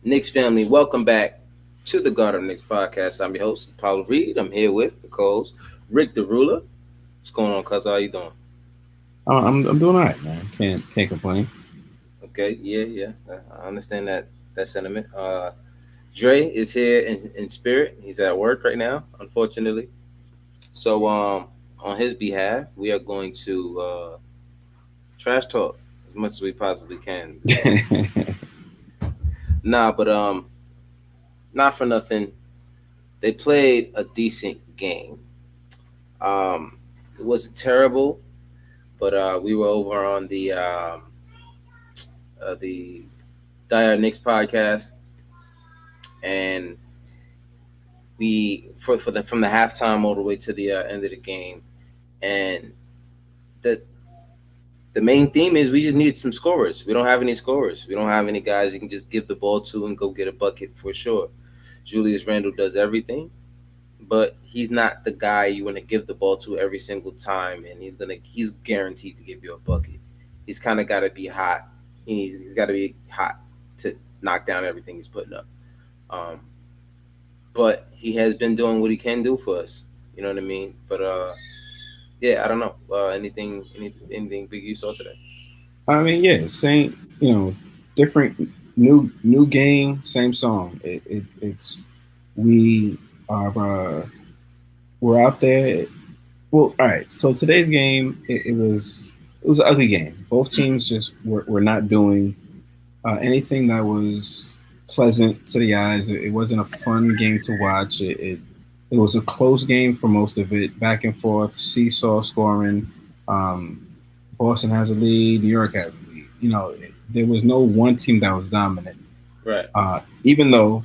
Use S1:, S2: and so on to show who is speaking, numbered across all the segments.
S1: Knicks family, welcome back to the God of Knicks podcast. I'm your host, Paulo Reed. I'm here with the co-host, Rick the Ruler. What's going on, cuz? How you doing?
S2: I'm doing all right, man. Can't complain.
S1: Okay, yeah. I understand that sentiment. Dre is here in spirit. He's at work right now, unfortunately. So, on his behalf, we are going to trash talk as much as we possibly can. Nah, but not for nothing. They played a decent game. Um, it wasn't terrible, but we were over on the Dire Knicks podcast, and we for the from the halftime all the way to the end of the game, and the the main theme is we just need some scorers. We don't have any scorers. We don't have any guys you can just give the ball to and go get a bucket for sure. Julius Randle does everything, but he's not the guy you want to give the ball to every single time, and he's guaranteed to give you a bucket. He's kind of got to be hot. He's got to be hot to knock down everything he's putting up. Um, but he has been doing what he can do for us. You know what I mean? But yeah, I don't know. Anything big you saw today?
S2: I mean, yeah, same. Different new game, same song. It's we are we're out there. Well, all right. So today's game, it was an ugly game. Both teams just were not doing anything that was pleasant to the eyes. It wasn't a fun game to watch. It was a close game for most of it, back and forth, seesaw scoring. Um, Boston has a lead, New York has a lead. There was no one team that was dominant.
S1: Right.
S2: Even though,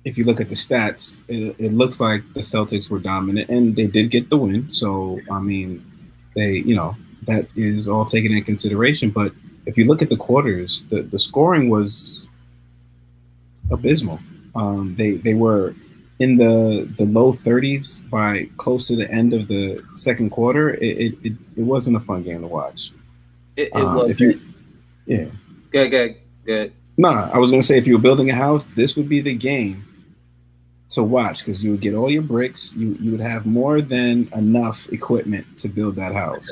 S2: if you look at the stats, it looks like the Celtics were dominant, and they did get the win. So, I mean, that is all taken in consideration. But if you look at the quarters, the scoring was abysmal. They were in the low 30s by close to the end of the second quarter. It wasn't a fun game to watch.
S1: It
S2: If you
S1: wasn't
S2: Yeah.
S1: good.
S2: Nah, I was gonna say if you were building a house, this would be the game to watch because you would get all your bricks. You would have more than enough equipment to build that house.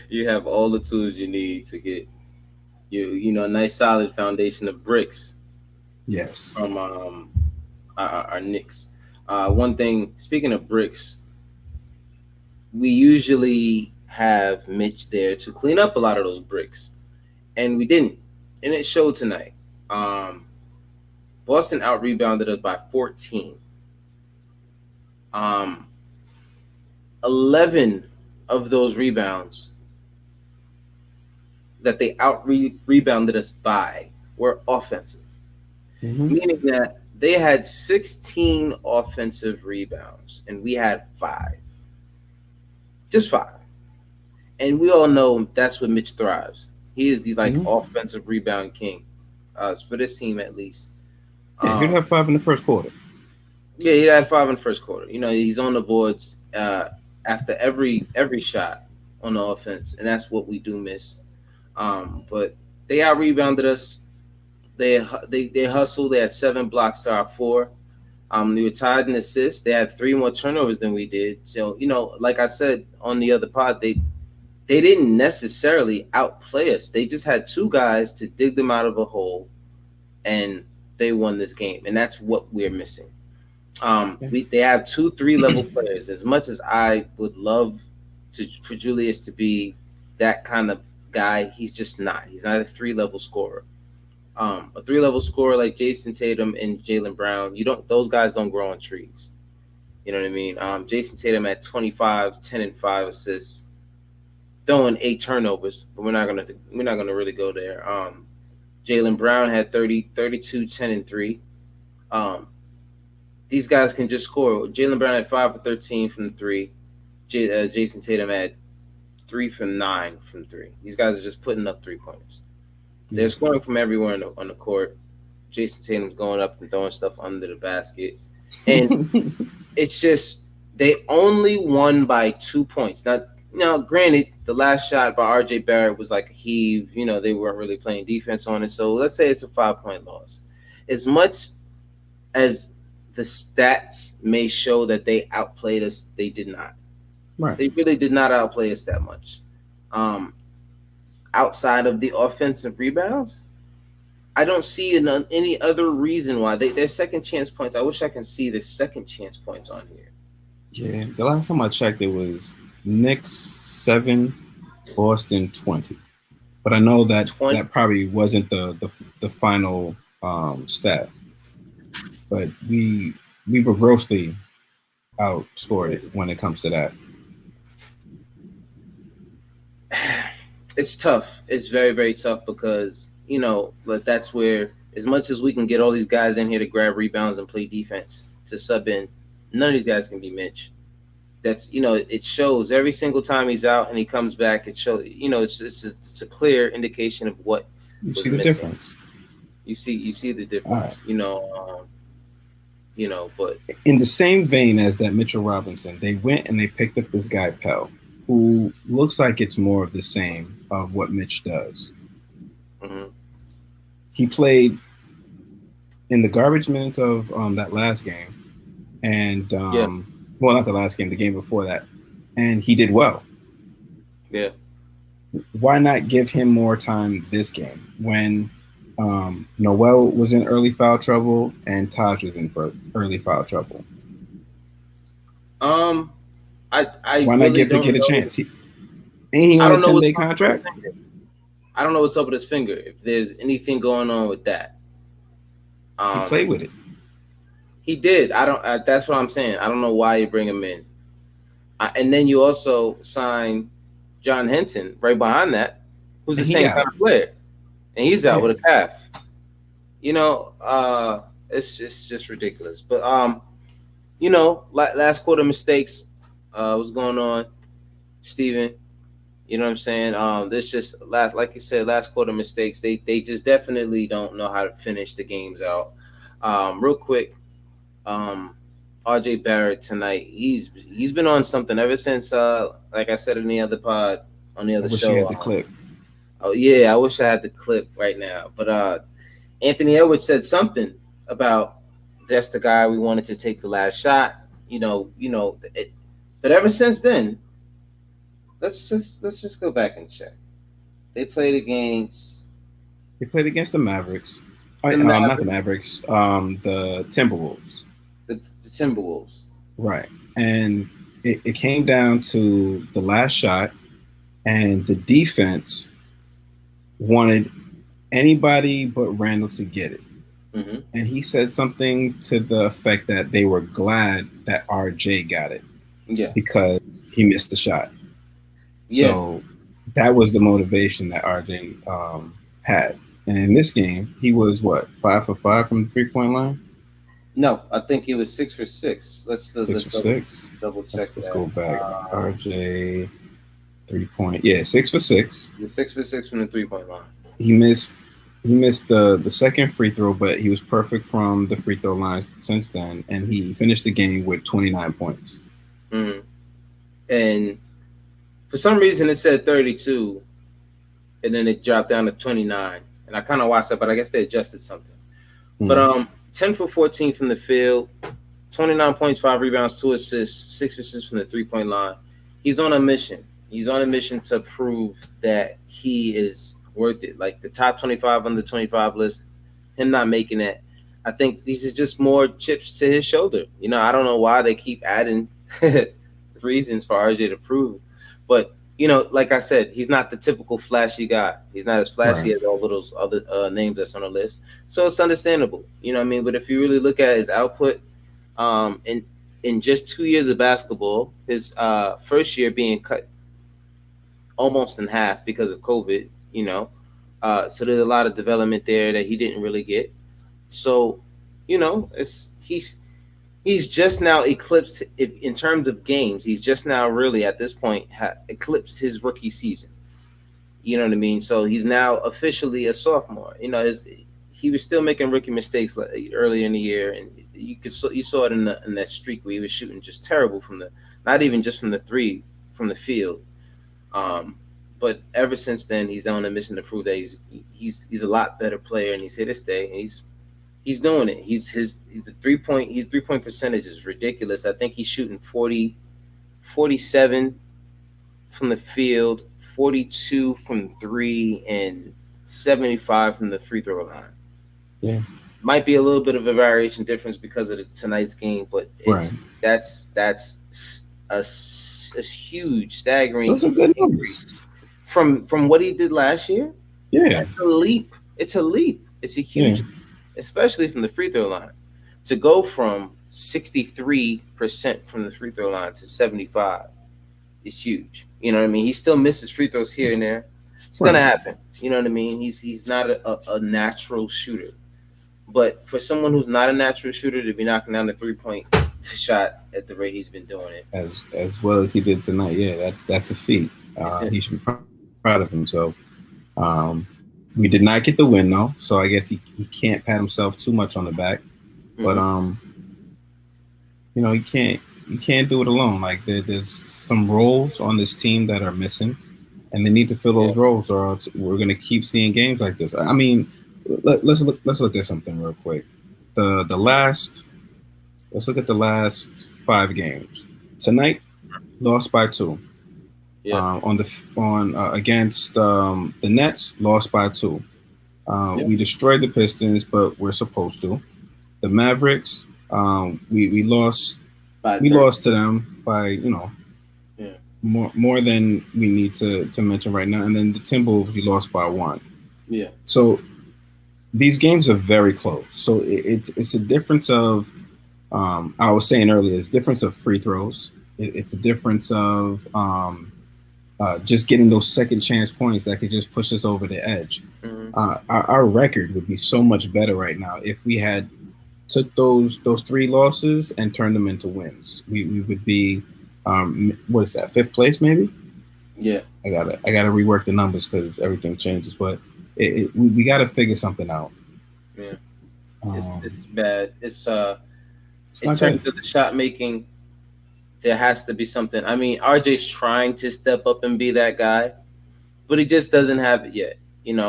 S1: You have all the tools you need to get a nice solid foundation of bricks
S2: Yes.
S1: from our Knicks. One thing, speaking of bricks, we usually have Mitch there to clean up a lot of those bricks, and we didn't, and it showed tonight. Um, Boston out rebounded us by 14. Um, 11 of those rebounds that they out rebounded us by were offensive,
S2: Hmm.
S1: meaning that they had 16 offensive rebounds and we had five, just five. And we all know that's what Mitch thrives. He is the like
S2: Hmm.
S1: offensive rebound king, for this team at least.
S2: Yeah, he'd
S1: Um,
S2: have five in the first quarter.
S1: yeah, he had five in the first quarter. He's on the boards after every shot on the offense, and that's what we do miss. But they out rebounded us. They hustled. They had 7 blocks to our 4. They were tied in assists. They had 3 more turnovers than we did. So like I said on the other pod, they didn't necessarily outplay us. They just had two guys to dig them out of a hole, and they won this game. And that's what we're missing.
S2: Yeah.
S1: They have 2 3 level players. As much as I would love for Julius to be that kind of guy, he's just not. He's not a 3 level scorer. A 3 level scorer like Jason Tatum and Jalen Brown, you don't those guys don't grow on trees. You know what I mean? Jason Tatum had 25, 10, and 5 assists, throwing 8 turnovers, but we're not gonna really go there. Jalen Brown had 30, 32, 10, and 3. Um, these guys can just score. Jalen Brown had 5 for 13 from the three. Jason Tatum had 3 for 9 from three. These guys are just putting up 3 pointers.
S2: Yeah.
S1: They're scoring from everywhere on the court. Jason Tatum's going up and throwing stuff under the basket, and it's just they only won by 2 points. Now, granted, the last shot by R.J. Barrett was like a heave. They weren't really playing defense on it. So let's say it's a 5 point loss. as much as the stats may show that they outplayed us, they did not.
S2: Right.
S1: They really did not outplay us that much. Um, Outside of the offensive rebounds, I don't see any other reason why their second chance points. I wish I can see the second chance points on here.
S2: Yeah. The last time I checked, it was Knicks 7, Boston 20. But I know that
S1: 20.
S2: that probably wasn't the final stat. But we were grossly outscored it when it comes to that.
S1: It's tough. It's very, very tough because, but that's where, as much as we can get all these guys in here to grab rebounds and play defense to sub in, none of these guys can be Mitch. That's, it shows every single time he's out and he comes back. It shows, it's a clear indication of what
S2: You
S1: was
S2: see the
S1: missing.
S2: difference.
S1: You see the
S2: All right.
S1: difference. But
S2: In the same vein as that Mitchell Robinson, they went and they picked up this guy Pell, who looks like it's more of the same of what Mitch does.
S1: mm-hmm.
S2: He played in the garbage minutes of that last game, and
S1: Yeah.
S2: well, not the last game, the game before that, and he did well.
S1: Yeah.
S2: Why not give him more time this game when Noel was in early foul trouble and Taj was in early foul trouble?
S1: I
S2: Why not
S1: really
S2: give the
S1: don't
S2: kid a
S1: know.
S2: chance? Ain't he
S1: I
S2: on a
S1: don't know what's
S2: 10-day
S1: up with
S2: contract?
S1: his finger. I don't know what's up with his finger. If there's anything going on with that,
S2: He played with it.
S1: he did. I don't. That's what I'm saying. I don't know why you bring him in. And then you also sign John Henton right behind that, who's the
S2: And he
S1: same kind
S2: out.
S1: of player, and he's out
S2: Yeah.
S1: with a calf. It's just ridiculous. But last quarter mistakes. What's going on, Steven? You know what I'm saying? This just like you said, last quarter mistakes. They just definitely don't know how to finish the games out. Real quick, RJ Barrett tonight. He's been on something ever since. Like I said in the other pod on the
S2: I
S1: other
S2: wish he
S1: show.
S2: had the clip.
S1: Oh yeah, I wish I had the clip right now. But Anthony Edwards said something about that's the guy we wanted to take the last shot. But ever since then, let's just go back and check. They played against
S2: They played against the Mavericks.
S1: the
S2: Not the
S1: Mavericks,
S2: Mavericks. The Timberwolves.
S1: the Timberwolves.
S2: Right. And it came down to the last shot, and the defense wanted anybody but Randall to get it.
S1: Mm-hmm.
S2: And he said something to the effect that they were glad that RJ got it.
S1: Yeah.
S2: Because he missed the shot.
S1: Yeah.
S2: So that was the motivation that RJ had. And in this game, he was what, 5 for 5 from the 3-point line?
S1: No, I think he was 6 for 6. Let's
S2: 6 for 6.
S1: Double check.
S2: Let's go back. RJ 3-point. Yeah, 6 for 6.
S1: 6 for 6 from the 3-point line.
S2: He missed the second free throw, but he was perfect from the free throw line since then, and he finished the game with 29 points.
S1: Mm-hmm. And for some reason it said 32, and then it dropped down to 29. And I kind of watched that, but I guess they adjusted something. Mm-hmm. But 10 for 14 from the field, 29 points, 5 rebounds, 2 assists, 6 assists from the 3-point line. He's on a mission. He's on a mission to prove that he is worth it. Like the top 25 on the 25 list, him not making that. I think these are just more chips to his shoulder. I don't know why they keep adding reasons for RJ to prove. But, like I said, he's not the typical flashy guy. He's not as flashy as all of those other names that's on the list. So it's understandable. You know what I mean? But if you really look at his output, in just 2 years of basketball, his first year being cut almost in half because of COVID, so there's a lot of development there that he didn't really get. So, he's just now eclipsed in terms of games. He's just now really at this point eclipsed his rookie season. You know what I mean? So he's now officially a sophomore. He was still making rookie mistakes earlier in the year, and you saw it in that streak where he was shooting just terrible not even just from the three, from the field. But ever since then, he's on a mission to prove that he's a lot better player, and he's here to stay. And He's doing it. He's the 3 point. His 3 point percentage is ridiculous. I think he's shooting 47 from the field, 42 from three, and 75 from the free throw line.
S2: Yeah.
S1: Might be a little bit of a variation difference because of tonight's game, but
S2: Right.
S1: that's a huge, staggering
S2: Those are good numbers.
S1: increase from what he did last year.
S2: Yeah.
S1: That's a leap. It's a leap. It's a
S2: Yeah.
S1: huge, especially from the free throw line. To go from 63% from the free throw line to 75 is huge. You know what I mean? He still misses free throws here and there. It's gonna
S2: Right.
S1: happen. You know what I mean? He's not a natural shooter. But for someone who's not a natural shooter to be knocking down the 3 point shot at the rate he's been doing it,
S2: As well as he did tonight. Yeah, that's a feat.
S1: it's
S2: He should be proud of himself. Um, we did not get the win though, so I guess he can't pat himself too much on the back. But
S1: mm-hmm.
S2: you can't do it alone. Like there's some roles on this team that are missing, and they need to fill those
S1: Yeah.
S2: roles, or else we're gonna keep seeing games like this. I mean, let's look at something real quick. The last Let's look at the last 5 games. Tonight, lost by 2.
S1: Yeah.
S2: On against the Nets, lost by 2.
S1: Yeah.
S2: We destroyed the Pistons, but we're supposed to. The Mavericks, we lost.
S1: By
S2: We
S1: 30.
S2: lost to them by
S1: Yeah.
S2: more than we need to mention right now. And then the Timberwolves, we lost by 1.
S1: Yeah.
S2: So these games are very close. So it's a difference of I was saying earlier, it's a difference of free throws. It's a difference of just getting those second chance points that could just push us over the edge.
S1: Mm-hmm.
S2: Our record would be so much better right now if we had took those 3 losses and turned them into wins. We would be what is that, 5th place maybe?
S1: Yeah.
S2: I gotta rework the numbers because everything changes, but we got to figure something out.
S1: Yeah.
S2: Um,
S1: It's bad.
S2: it's
S1: In
S2: not
S1: terms
S2: good.
S1: of the shot making, there has to be something. I mean, RJ's trying to step up and be that guy, but he just doesn't have it yet. And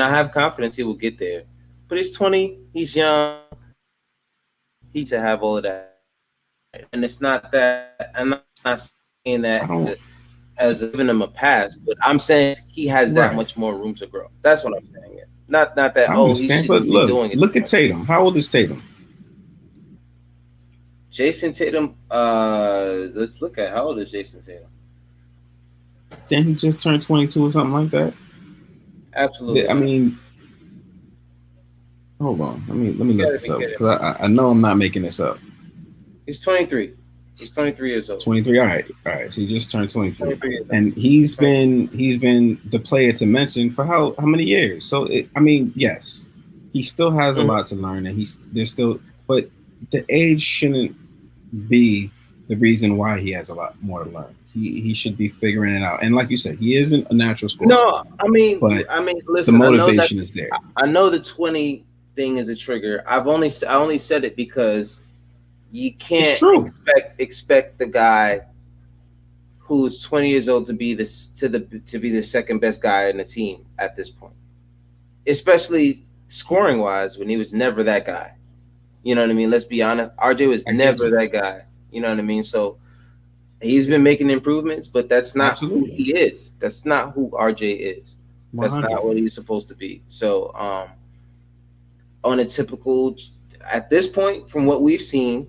S1: I have confidence he will get there. But he's 20, he's young, he to have all of that. And it's not that I'm not saying
S2: I
S1: that
S2: don't.
S1: as giving him a pass, but I'm saying he has that
S2: Right.
S1: much more room to grow. That's what I'm saying. Not that
S2: I
S1: he
S2: understand, but
S1: shouldn't be
S2: look,
S1: doing it
S2: look
S1: too
S2: at
S1: much.
S2: Tatum. How old is Tatum?
S1: Jason Tatum, let's look at how old is Jason Tatum.
S2: Didn't he just turn 22 or something like that?
S1: Absolutely
S2: I
S1: not.
S2: mean, hold on. Let me
S1: You
S2: look
S1: gotta
S2: this
S1: be
S2: up
S1: kidding
S2: because
S1: me.
S2: I know I'm not making this up.
S1: He's 23. He's 23 years old.
S2: 23. All right. So he just turned 23,
S1: 23 years old.
S2: and he's been the player to mention for how many years? So I mean, yes, he still has a
S1: Mhm.
S2: lot to learn, and there's still, but the age shouldn't be the reason why he has a lot more to learn. He should be figuring it out. And like you said, he isn't a natural scorer,
S1: No,
S2: but the
S1: listen.
S2: motivation is there.
S1: I know the 20 thing is a trigger. I only said it because you
S2: It's
S1: can't
S2: true.
S1: expect the guy who's 20 years old to be to be the second best guy in the team at this point, especially scoring wise when he was never that guy. You know what I mean? Let's be honest. RJ was
S2: I get
S1: never
S2: you.
S1: that guy. You know what I mean? So he's been making improvements, but that's not who
S2: Absolutely.
S1: he is. That's not who RJ is. That's not
S2: 100.
S1: what he's supposed to be. So on a typical at this point, from what we've seen,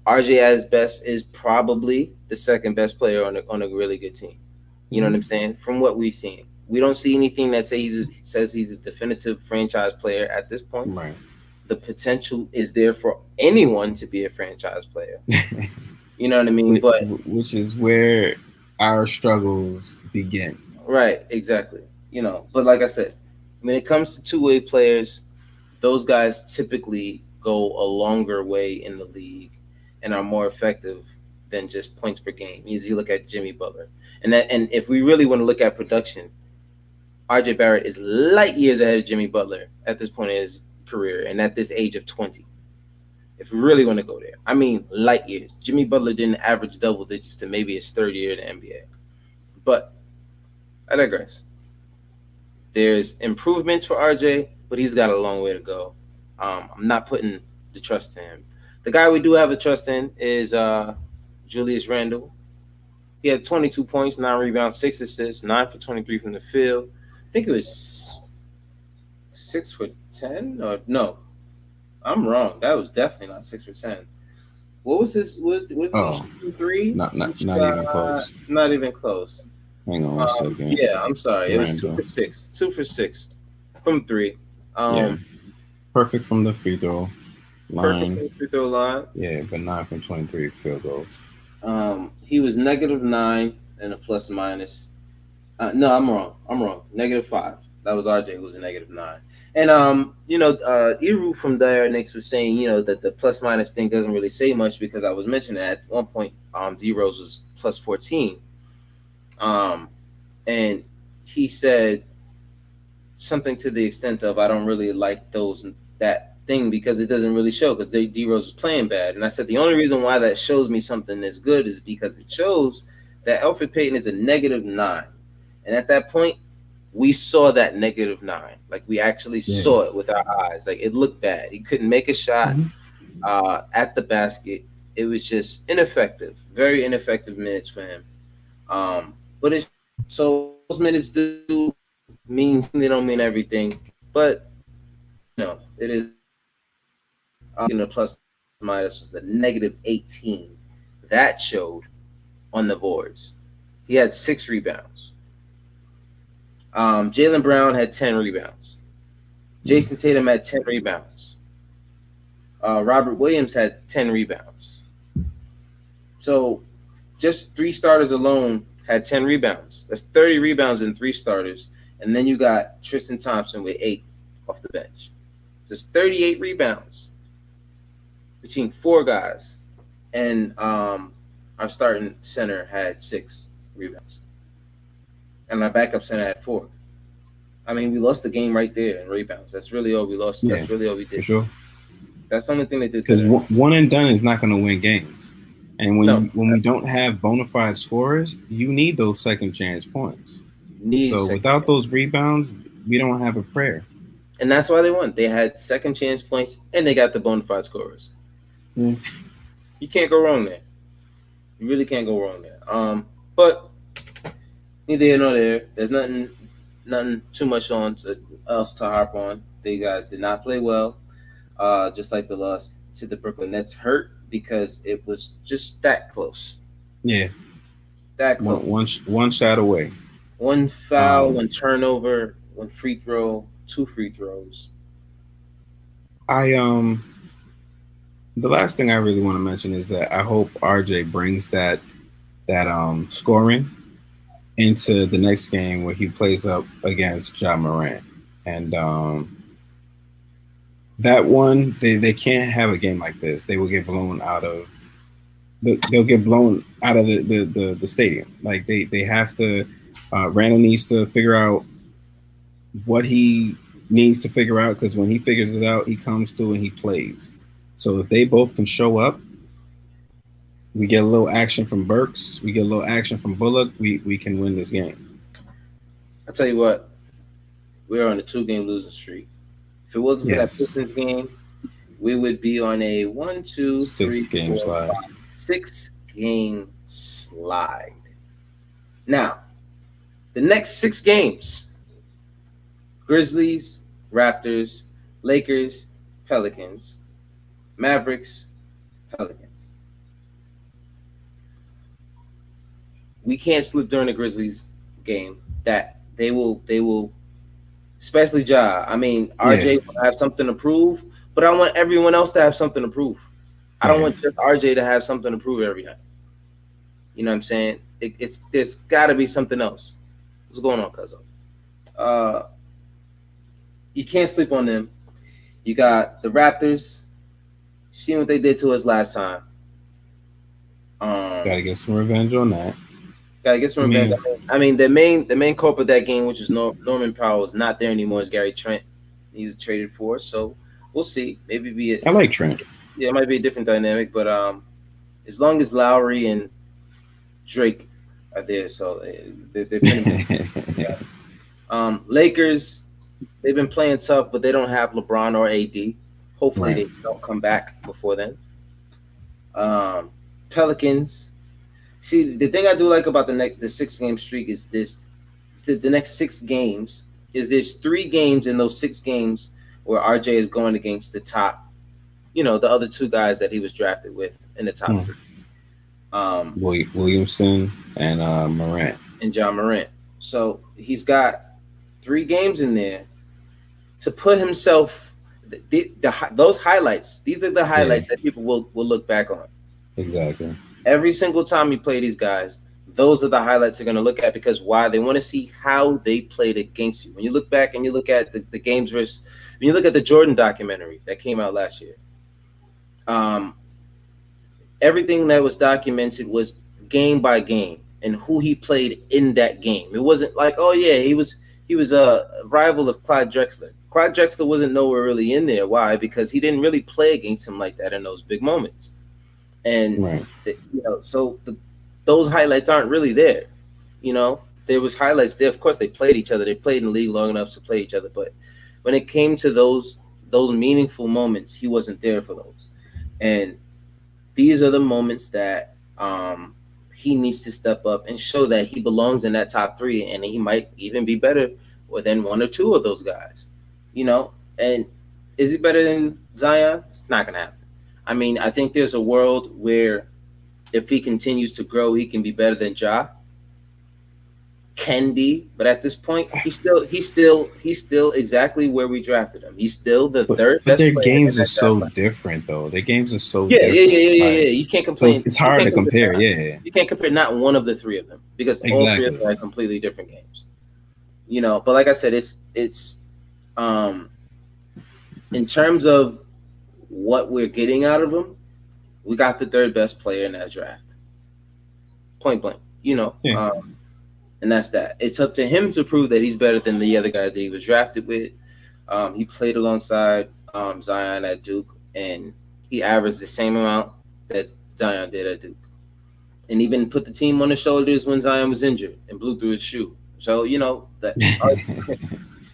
S1: RJ at his best is probably the second best player on a really good team. You know what I'm
S2: Mhm.
S1: saying? From what we've seen, we don't see anything that says he's a definitive franchise player at this point.
S2: Right.
S1: The potential is there for anyone to be a franchise player. You know what I mean? But
S2: Which is where our struggles begin.
S1: right, exactly. But like I said, when it comes to two-way players, those guys typically go a longer way in the league and are more effective than just points per game. As you look at Jimmy Butler, and if we really want to look at production, RJ Barrett is light years ahead of Jimmy Butler at this point in his career and at this age of 20. If we really want to go there, I mean light years. Jimmy Butler didn't average double digits to maybe his third year in the NBA, but I digress. There's improvements for RJ, but he's got a long way to go. I'm not putting the trust in him. The guy we do have a trust in is Julius Randle. He had 22 points, 9 rebounds, 6 assists, 9 for 23 from the field. I think it was 6 for 10, or no, I'm wrong. That was definitely not 6 for 10. What was his? What did he
S2: Oh,
S1: shoot from three? He
S2: not even
S1: shot
S2: close.
S1: not even close.
S2: Hang on one second.
S1: Yeah, I'm sorry. It was two
S2: Randall.
S1: for six. 2 for 6 from three.
S2: Yeah,
S1: Um,
S2: perfect from the free throw
S1: Perfect
S2: line.
S1: from the free throw line.
S2: Yeah, but 9 from 23 field goals.
S1: He was -9 and a plus minus. No, I'm wrong. -5. That was RJ who was a -9. And Iru from there Knicks was saying, that the plus minus thing doesn't really say much because I was mentioning that at one point, D Rose was plus 14. Um, and he said something to the extent of, I don't really like that thing because it doesn't really show because D Rose is playing bad. And I said the only reason why that shows me something that's good is because it shows that Elfrid Payton is a -9. And at that point, we saw that -9. Like we actually saw it with our eyes. Like it looked bad. He couldn't make a shot at the basket. It was just ineffective. Very ineffective minutes for him. But it's so those minutes do mean they don't mean everything. But it is the plus minus was the -18. That showed on the boards. He had 6 rebounds. Jaylen Brown had 10 rebounds. Jason Tatum had 10 rebounds. Robert Williams had 10 rebounds. So just 3 starters alone had 10 rebounds. That's 30 rebounds in 3 starters. And then you got Tristan Thompson with 8 off the bench. Just 38 rebounds between 4 guys. And our starting center had 6 rebounds. And our backup center had 4. I mean, we lost the game right there in rebounds. That's really all we lost.
S2: Yeah,
S1: that's really all we did.
S2: For sure.
S1: That's the only thing they did.
S2: Because one and done is not going to win games. And when we don't have bona fide scorers, you need those second chance points. So without those rebounds, we don't have a prayer.
S1: And that's why they won. They had second chance points, and they got the bona fide scorers. You can't go wrong there. You really can't go wrong there. But neither here nor there. There's nothing too much else to harp on. They guys did not play well. Just like the loss to the Brooklyn Nets hurt because it was just that close.
S2: Yeah.
S1: That close.
S2: One shot away.
S1: One foul, one turnover, one free throw, 2 free throws.
S2: The last thing I really want to mention is that I hope RJ brings that scoring into the next game where he plays up against Ja Morant. And that one, they can't have a game like this. They will get blown out of they'll get blown out of the stadium. Like they have to Randall needs to figure out what he needs to figure out, because when he figures it out, he comes through and he plays. So if they both can show up, we get a little action from Burks, we get a little action from Bullock, we can win this game.
S1: I'll tell you what, we're on a 2-game losing streak. If it wasn't for that Pistons game, we would be on a 1, 2, 3, 4, 5, 6-game slide. Now, the next 6 games: Grizzlies, Raptors, Lakers, Pelicans, Mavericks, Pelicans. We can't slip during the Grizzlies game. That they will, especially Ja. I mean, RJ will have something to prove, but I want everyone else to have something to prove. I don't want just RJ to have something to prove every night. You know what I'm saying? There's got to be something else. What's going on, Cuzzo? You can't sleep on them. You got the Raptors. Seeing what they did to us last time.
S2: Gotta get some revenge on that.
S1: Gotta get some revenge. I mean, the main culprit of that game, which is Norman Powell, is not there anymore. Is Gary Trent. He was traded for, so we'll see. Maybe
S2: I like Trent.
S1: Yeah, it might be a different dynamic, but as long as Lowry and Drake are there, so they're yeah. Lakers, they've been playing tough, but they don't have LeBron or AD. Hopefully
S2: Right.
S1: they don't come back before then. Um, Pelicans. See, the thing I do like about the 6 game streak is this: the next 6 games is there's 3 games in those 6 games where RJ is going against the top, the other 2 guys that he was drafted with in the top
S2: Hmm.
S1: three, um,
S2: Williamson and Morant.
S1: and John Morant. So he's got 3 games in there to put himself. Those highlights. These are the
S2: Yeah,
S1: highlights that people will look back on.
S2: exactly.
S1: Every single time you play these guys, those are the highlights they're going to look at because why? They want to see how they played against you. When you look back and you look at the games versus, when you look at the Jordan documentary that came out last year, um, everything that was documented was game by game and who he played in that game. It wasn't like, oh yeah, he was a rival of Clyde Drexler. Clyde Drexler wasn't nowhere really in there. Why? Because he didn't really play against him like that in those big moments. And
S2: Right.
S1: those highlights aren't really there. There was highlights there. Of course, they played each other. They played in the league long enough to play each other. But when it came to those meaningful moments, he wasn't there for those. And these are the moments that he needs to step up and show that he belongs in that top 3, and he might even be better than 1 or 2 of those guys. And is he better than Zion? It's not gonna happen. I mean, I think there's a world where if he continues to grow, he can be better than Ja. Can be, but at this point, he's still exactly where we drafted him. He's still the third
S2: But
S1: best
S2: their
S1: player in
S2: games are
S1: that draft
S2: so
S1: class.
S2: different though. Their games are so
S1: Yeah, yeah, yeah,
S2: different.
S1: yeah, yeah,
S2: Like,
S1: yeah. You can't
S2: so
S1: complain.
S2: it's
S1: You
S2: hard
S1: can't
S2: to
S1: compare.
S2: compare. Yeah,
S1: You can't compare not one of the 3 of them because all 3 of
S2: exactly.
S1: them are completely different games. But like I said, it's um in terms of what we're getting out of him, we got the third best player in that draft, point blank.
S2: Yeah.
S1: And that's that. It's up to him to prove that he's better than the other guys that he was drafted with. He played alongside Zion at Duke, and he averaged the same amount that Zion did at Duke, and even put the team on his shoulders when Zion was injured and blew through his shoe. So that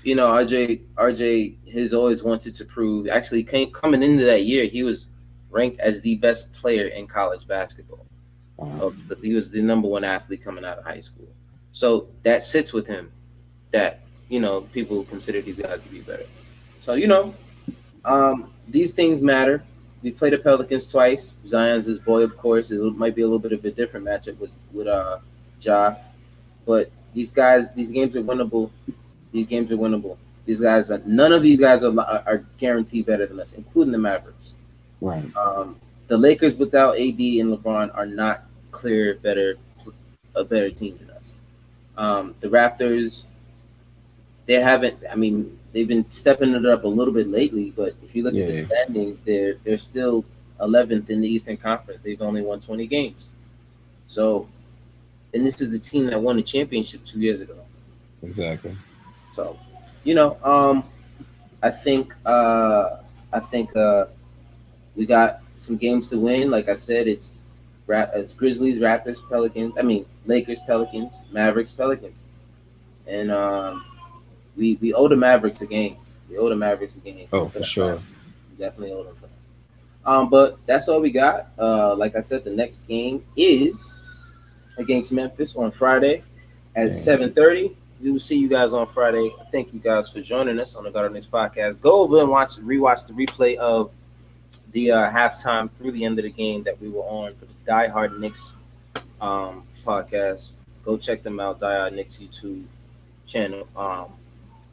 S1: RJ has always wanted to prove. Actually, coming into that year, he was ranked as the best player in college basketball. He was the number 1 athlete coming out of high school. So that sits with him that people consider these guys to be better. So these things matter. We played the Pelicans twice. Zion's his boy, of course. It might be a little bit of a different matchup with Ja, but these games are winnable. These games are winnable. None of these guys are guaranteed better than us, including the Mavericks.
S2: Right.
S1: The Lakers without AD and LeBron are not clear a better team than us. The Raptors, they haven't. I mean, they've been stepping it up a little bit lately, but if you look at the
S2: Yeah.
S1: standings, they're still 11th in the Eastern Conference. They've only won 20 games. So, and this is the team that won the championship 2 years ago.
S2: Exactly.
S1: So, you know, um, I think we got some games to win. Like I said, it's Grizzlies, Raptors, Pelicans. I mean Lakers, Pelicans, Mavericks, Pelicans, and we owe the Mavericks a game. We owe the Mavericks a game
S2: Oh,
S1: for
S2: for
S1: that
S2: sure.
S1: last. We definitely owe them for that. But that's all we got. Like I said, the next game is against Memphis on Friday at
S2: Yeah.
S1: 7:30. We will see you guys on Friday. Thank you guys for joining us on the Guard Knicks podcast. Go over and rewatch the replay of the halftime through the end of the game that we were on for the Die Hard Knicks podcast. Go check them out, Die Hard Knicks YouTube channel.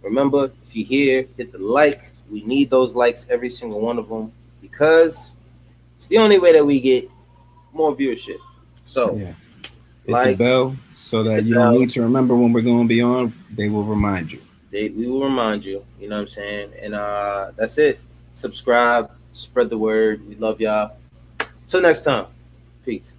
S1: Remember, if you're here, hit the like. We need those likes, every single one of them, because it's the only way that we get more viewership. So,
S2: Yeah. Hit the
S1: likes,
S2: bell so
S1: hit
S2: that
S1: the
S2: you don't
S1: bell.
S2: need to remember when we're going to be on. They will remind you.
S1: We will remind you. You know what I'm saying? And that's it. Subscribe, spread the word. We love y'all. Till next time. Peace.